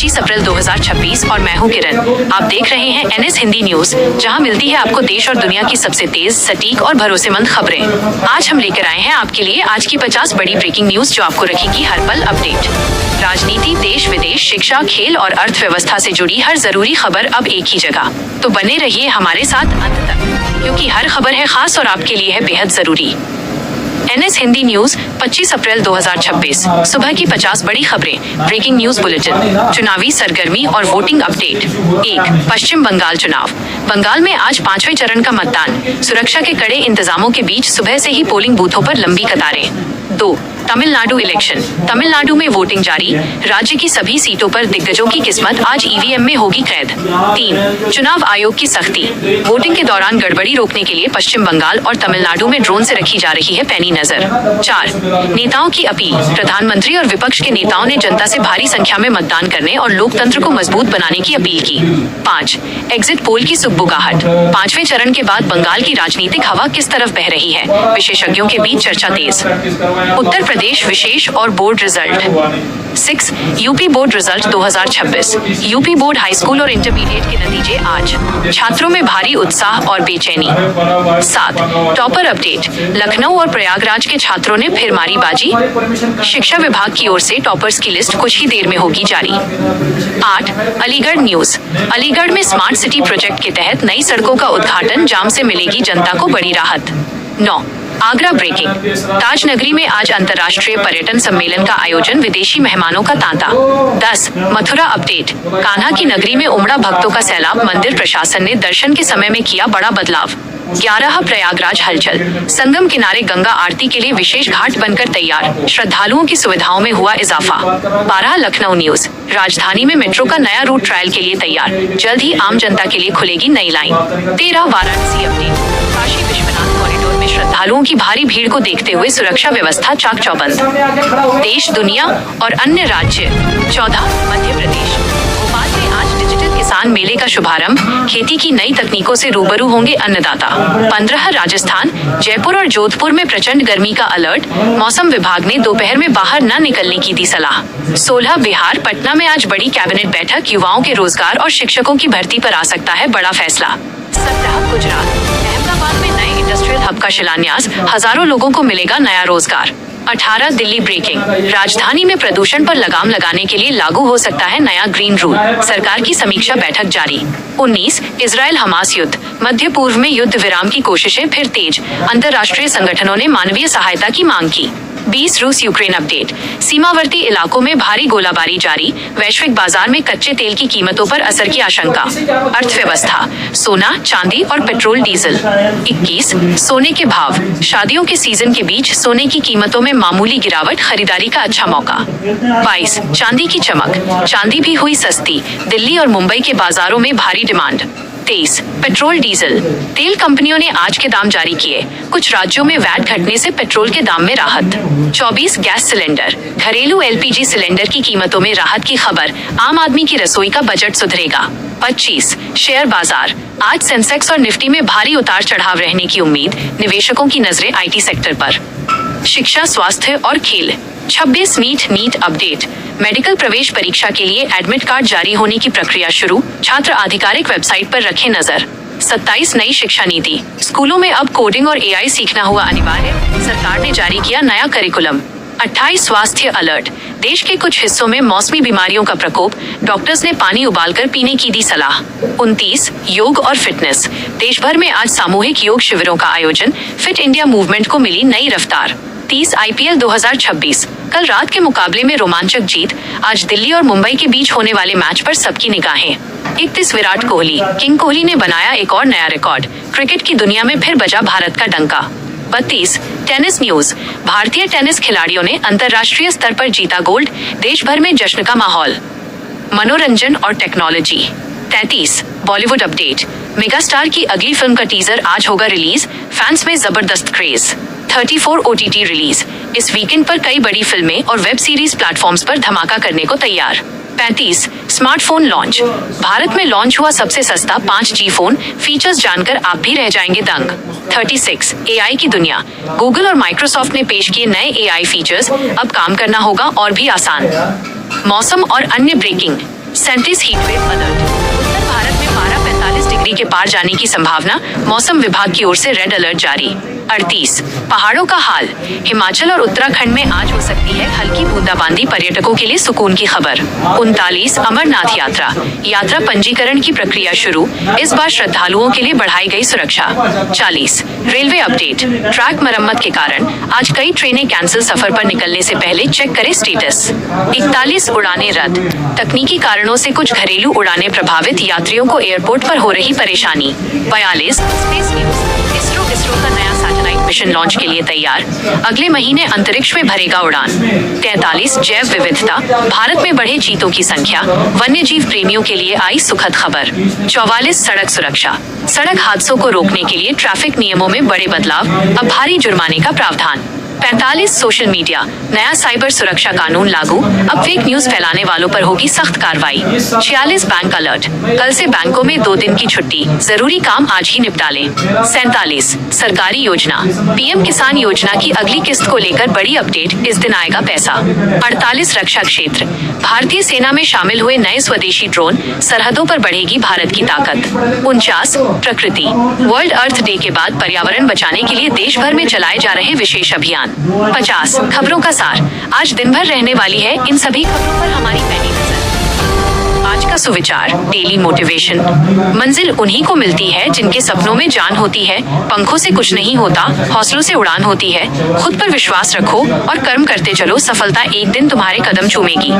25 अप्रैल 2026 और मैं हूं किरण। आप देख रहे हैं NS हिंदी न्यूज, जहां मिलती है आपको देश और दुनिया की सबसे तेज, सटीक और भरोसेमंद खबरें। आज हम लेकर आए हैं आपके लिए आज की 50 बड़ी ब्रेकिंग न्यूज, जो आपको रखेगी हर पल अपडेट। राजनीति, देश विदेश, शिक्षा, खेल और अर्थव्यवस्था से जुड़ी हर जरूरी खबर अब एक ही जगह। तो बने रहिए हमारे साथ अंत तक, क्योंकि हर खबर है खास और आपके लिए है बेहद जरूरी। NS हिंदी न्यूज 25 अप्रैल 2026 सुबह की 50 बड़ी खबरें। Breaking news bulletin. चुनावी सरगर्मी और वोटिंग अपडेट। 1. पश्चिम बंगाल चुनाव। बंगाल में आज 5वें चरण का मतदान। सुरक्षा के कड़े इंतजामों के बीच सुबह से ही पोलिंग बूथों पर लंबी कतारें। 2. तमिलनाडु इलेक्शन। तमिलनाडु में वोटिंग जारी। राज्य की सभी सीटों पर दिग्गजों की किस्मत आज EVM में होगी कैद। 3. चुनाव आयोग की सख्ती। वोटिंग के दौरान गड़बड़ी रोकने के लिए पश्चिम बंगाल और तमिलनाडु में ड्रोन से रखी जा रही है पैनी नजर। 4. नेताओं की अपील। प्रधानमंत्री और विपक्ष के नेताओं ने जनता से भारी संख्या में मतदान करने और लोकतंत्र को मजबूत बनाने की अपील की। 5. एग्जिट पोल की सुगबुगाहट। 5वें चरण के बाद बंगाल की राजनीतिक हवा किस तरफ बह रही है, विशेषज्ञों के बीच चर्चा तेज। उत्तर प्रदेश विशेष और board result. 6. UP board result 2026। UP board high school और इंटरमीडिएट के नतीजे आज। छात्रों में भारी उत्साह और बेचैनी। 7. Topper update. लखनऊ और प्रयागराज के छात्रों ने फिर मारी बाजी। शिक्षा विभाग की ओर से टॉपर्स की लिस्ट कुछ ही देर में होगी जारी। 8. अलीगढ़ न्यूज। अलीगढ़ में स्मार्ट सिटी प्रोजेक्ट के तहत नई सड़कों का उद्घाटन, जाम से मिलेगी जनता को बड़ी राहत। 9. आगरा ब्रेकिंग। ताज नगरी में आज अंतर्राष्ट्रीय पर्यटन सम्मेलन का आयोजन, विदेशी मेहमानों का तांता। 10. मथुरा अपडेट। कान्हा की नगरी में उमड़ा भक्तों का सैलाब, मंदिर प्रशासन ने दर्शन के समय में किया बड़ा बदलाव। 11. प्रयागराज हलचल। संगम किनारे गंगा आरती के लिए विशेष घाट बनकर तैयार, श्रद्धालुओं की सुविधाओं में हुआ इजाफा। 12. लखनऊ न्यूज। राजधानी में मेट्रो का नया रूट ट्रायल के लिए तैयार, जल्द ही आम जनता के लिए खुलेगी नई line. 13. Varanasi update. Kashi Vishwanath corridor में श्रद्धालुओं की भारी भीड़ को देखते हुए सुरक्षा व्यवस्था चाक चौबंद। देश, दुनिया और अन्य राज्य। 14. मध्य प्रदेश। भोपाल में आज डिजिटल किसान मेले का शुभारंभ, खेती की नई तकनीकों से रूबरू होंगे अन्नदाता। 15. राजस्थान। जयपुर और जोधपुर में प्रचंड गर्मी का अलर्ट, मौसम विभाग ने दोपहर में बाहर न निकलने की दी सलाह। 16. बिहार। पटना में आज बड़ी कैबिनेट बैठक, युवाओं के रोजगार और शिक्षकों की भर्ती पर आ सकता है बड़ा फैसला। 17. गुजरात। अहमदाबाद में नए इंडस्ट्रियल हब का शिलान्यास, हजारों लोगों को मिलेगा नया रोजगार। 18. दिल्ली ब्रेकिंग। राजधानी में प्रदूषण पर लगाम लगाने के लिए लागू हो सकता है नया ग्रीन रूल, सरकार की समीक्षा बैठक जारी। 19. इजरायल हमास युद्ध। मध्य पूर्व में युद्ध विराम की कोशिशें फिर तेज, अंतर्राष्ट्रीय संगठनों ने मानवीय सहायता की मांग की। 20. रूस यूक्रेन अपडेट। सीमावर्ती इलाकों में भारी गोलाबारी जारी, वैश्विक बाजार में कच्चे तेल की कीमतों पर असर की आशंका। अर्थव्यवस्था। सोना, चांदी और पेट्रोल डीजल। 21. सोने के भाव। शादियों के सीजन के बीच सोने की कीमतों में मामूली गिरावट, खरीदारी का अच्छा मौका। 22. चांदी की चमक। चांदी भी हुई सस्ती, दिल्ली और मुंबई के बाजारों में भारी डिमांड। 23. Petrol diesel. तेल कंपनियों ने आज के दाम जारी किए, कुछ राज्यों में वैट घटने से पेट्रोल के दाम में राहत। 24. Gas cylinder. घरेलू LPG सिलेंडर की कीमतों में राहत की खबर, आम आदमी की रसोई का बजट सुधरेगा। 25. शेयर बाजार। आज सेंसेक्स और निफ्टी में भारी उतार चढ़ाव रहने की उम्मीद, निवेशकों की नजरें IT सेक्टर पर। शिक्षा, स्वास्थ्य और खेल। 26. NEET update. मेडिकल प्रवेश परीक्षा के लिए एडमिट कार्ड जारी होने की प्रक्रिया शुरू, छात्र आधिकारिक वेबसाइट पर रखें नजर। 27. नई शिक्षा नीति। स्कूलों में अब कोडिंग और AI सीखना हुआ अनिवार्य, सरकार ने जारी किया नया करिकुलम। 28. स्वास्थ्य अलर्ट। देश के कुछ हिस्सों में मौसमी बीमारियों का प्रकोप, डॉक्टर्स ने पानी उबालकर पीने की दी सलाह। 29. योग और फिटनेस। देश भर में आज सामूहिक योग शिविरों का आयोजन, फिट इंडिया मूवमेंट को मिली नई रफ्तार। 30. IPL 2026। कल रात के मुकाबले में रोमांचक जीत, आज दिल्ली और मुंबई के बीच होने वाले मैच पर सबकी निगाहें। 31. विराट कोहली। किंग कोहली ने बनाया एक और नया रिकॉर्ड, क्रिकेट की दुनिया में फिर बजा भारत का डंका। 32. Tennis news. भारतीय टेनिस खिलाड़ियों ने अंतर्राष्ट्रीय स्तर पर जीता गोल्ड, देश भर में जश्न का माहौल। मनोरंजन और टेक्नोलॉजी। 33. बॉलीवुड अपडेट। मेगास्टार की अगली फिल्म का टीजर आज होगा रिलीज, फैंस में जबरदस्त क्रेज। 34. OTT release. इस वीकेंड पर कई बड़ी फिल्में और वेब सीरीज प्लेटफॉर्म्स पर धमाका करने को तैयार। 35. Smartphone launch. भारत में लॉन्च हुआ सबसे सस्ता 5G फोन, फीचर्स जानकर आप भी रह जाएंगे दंग। 36. AI की दुनिया। गूगल और माइक्रोसॉफ्ट ने पेश किए नए AI फीचर्स, अब काम करना होगा और भी आसान। मौसम और अन्य ब्रेकिंग। 37 heatwave alert. उत्तर भारत में पारा 45 डिग्री के पार जाने की संभावना, मौसम विभाग की ओर से रेड अलर्ट जारी। 38 पहाड़ों का हाल। हिमाचल और उत्तराखंड में आज हो सकती है हल्की बूंदाबांदी, पर्यटकों के लिए सुकून की खबर। 39 अमरनाथ यात्रा पंजीकरण की प्रक्रिया शुरू, इस बार श्रद्धालुओं के लिए बढ़ाई गई सुरक्षा। 40 रेलवे अपडेट। ट्रैक मरम्मत के कारण आज कई ट्रेनें कैंसिल, सफर पर निकलने से पहले चेक करें स्टेटस। 41 उड़ानें रद्द। तकनीकी कारणों से कुछ घरेलू उड़ानें प्रभावित, यात्रियों को एयरपोर्ट पर हो रही परेशानी। 42 स्पेस न्यूज। इसरो का नया सैटेलाइट मिशन लॉन्च के लिए तैयार, अगले महीने अंतरिक्ष में भरेगा उड़ान। 43 जैव विविधता। भारत में बढ़े चीतों की संख्या, वन्य जीव प्रेमियों के लिए आई सुखद खबर। 44 सड़क सुरक्षा। सड़क हादसों को रोकने के लिए ट्रैफिक नियमों में बड़े बदलाव, अब भारी जुर्माने का प्रावधान। 45 सोशल मीडिया। नया साइबर सुरक्षा कानून लागू, अब फेक न्यूज फैलाने वालों पर होगी सख्त कार्रवाई। 46 बैंक अलर्ट। कल से बैंकों में 2 दिन की छुट्टी, जरूरी काम आज ही निपटा लें। 47 सरकारी योजना। पीएम किसान योजना की अगली किस्त को लेकर बड़ी अपडेट, इस दिन आएगा पैसा। 48 रक्षा क्षेत्र। भारतीय सेना में शामिल हुए नए स्वदेशी ड्रोन, सरहदों पर बढ़ेगी भारत की ताकत। 49 प्रकृति। वर्ल्ड अर्थ डे के बाद पर्यावरण बचाने के लिए देश भर में चलाए जा रहे विशेष अभियान। 50 खबरों का सार। आज दिन भर रहने वाली है इन सभी खबरों पर हमारी पैनी नजर। आज का सुविचार, डेली मोटिवेशन। मंजिल उन्हीं को मिलती है जिनके सपनों में जान होती है। पंखों से कुछ नहीं होता, हौसलों से उड़ान होती है। खुद पर विश्वास रखो और कर्म करते चलो, सफलता एक दिन तुम्हारे कदम चूमेगी।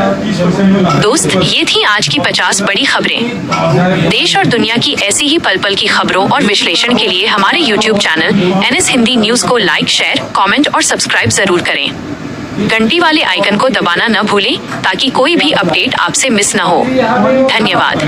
दोस्त, ये थी आज की 50 बड़ी खबरें। देश और दुनिया की ऐसी ही पल पल की खबरों और विश्लेषण के लिए हमारे YouTube channel NS Hindi news को लाइक, शेयर, कमेंट और सब्सक्राइब जरूर करें। घंटी वाले आइकन को दबाना न भूलें ताकि कोई भी अपडेट आपसे मिस न हो। धन्यवाद।